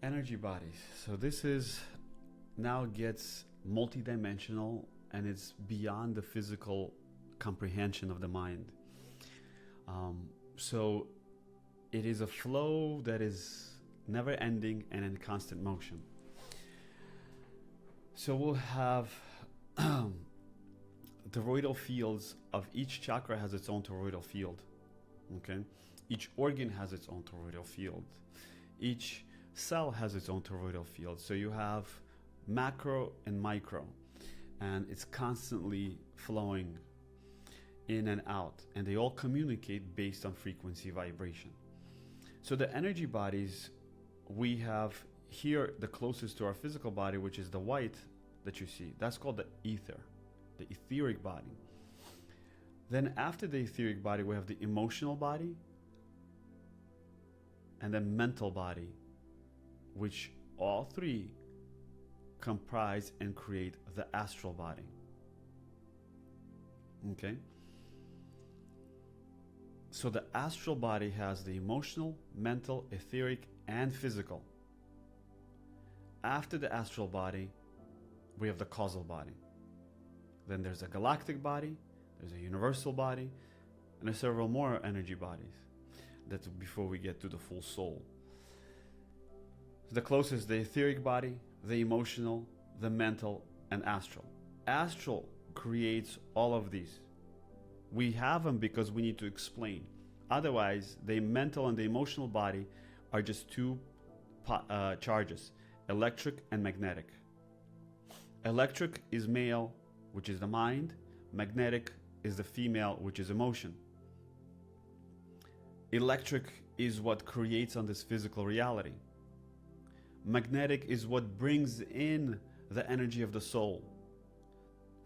Energy bodies. So this is now gets multidimensional and it's beyond the physical comprehension of the mind. So it is a flow that is never ending and in constant motion. So we'll have toroidal fields of each chakra has its own toroidal field. Okay, each organ has its own toroidal field. Each cell has its own toroidal field. So you have macro and micro, and it's constantly flowing in and out, and they all communicate based on frequency vibration. So the energy bodies we have here, the closest to our physical body, which is the white that you see, that's called the ether, the etheric body. Then after the etheric body, we have the emotional body and the mental body, which all three comprise and create the astral body. Okay? So the astral body has the emotional, mental, etheric, and physical. After the astral body, we have the causal body. Then there's a galactic body, there's a universal body, and there's several more energy bodies. That's before we get to the full soul. The closest, the etheric body, the emotional, the mental, and astral. Astral creates all of these. We have them because we need to explain. Otherwise, the mental and the emotional body are just two charges, electric and magnetic. Electric is male, which is the mind. Magnetic is the female, which is emotion. Electric is what creates on this physical reality. Magnetic is what brings in the energy of the soul.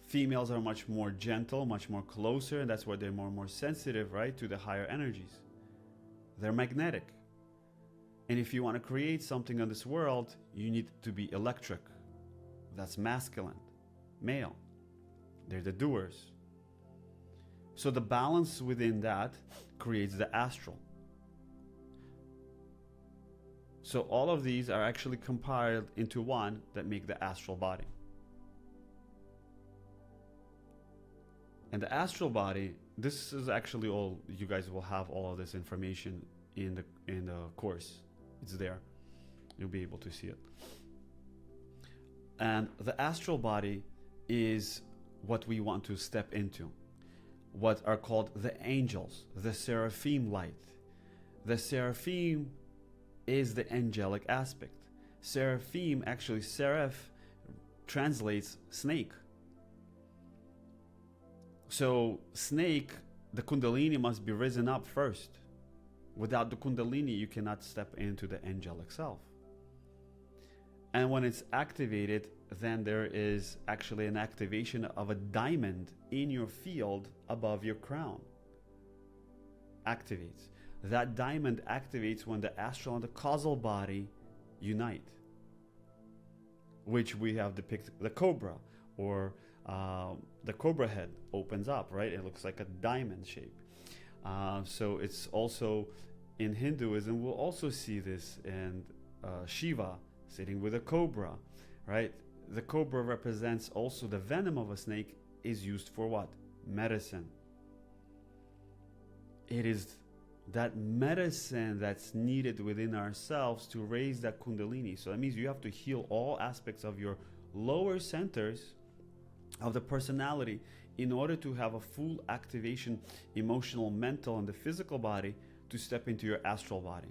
Females are much more gentle, much more closer, and that's why they're more sensitive, right, to the higher energies. They're magnetic. And if you want to create something on this world, you need to be electric. That's masculine, male. They're the doers. So the balance within that creates the astral. So all of these are actually compiled into one that make the astral body. And the astral body, this is actually all, you guys will have all of this information in the course. It's there. You'll be able to see it. And the astral body is what we want to step into. What are called the angels, the seraphim light. The seraphim is the angelic aspect. Seraphim, actually seraph translates snake. So snake, the kundalini must be risen up first. Without the kundalini, you cannot step into the angelic self. And when it's activated, then there is actually an activation of a diamond in your field above your crown. Activates. That diamond activates when the astral and the causal body unite, which we have depicted the cobra, or the cobra head opens up, right? It looks like a diamond shape. So it's also in Hinduism, we'll also see this in Shiva sitting with a cobra, right? The cobra represents also the venom of a snake is used for what? Medicine. It is that medicine that's needed within ourselves to raise that kundalini. So that means you have to heal all aspects of your lower centers of the personality in order to have a full activation, emotional, mental, and the physical body to step into your astral body.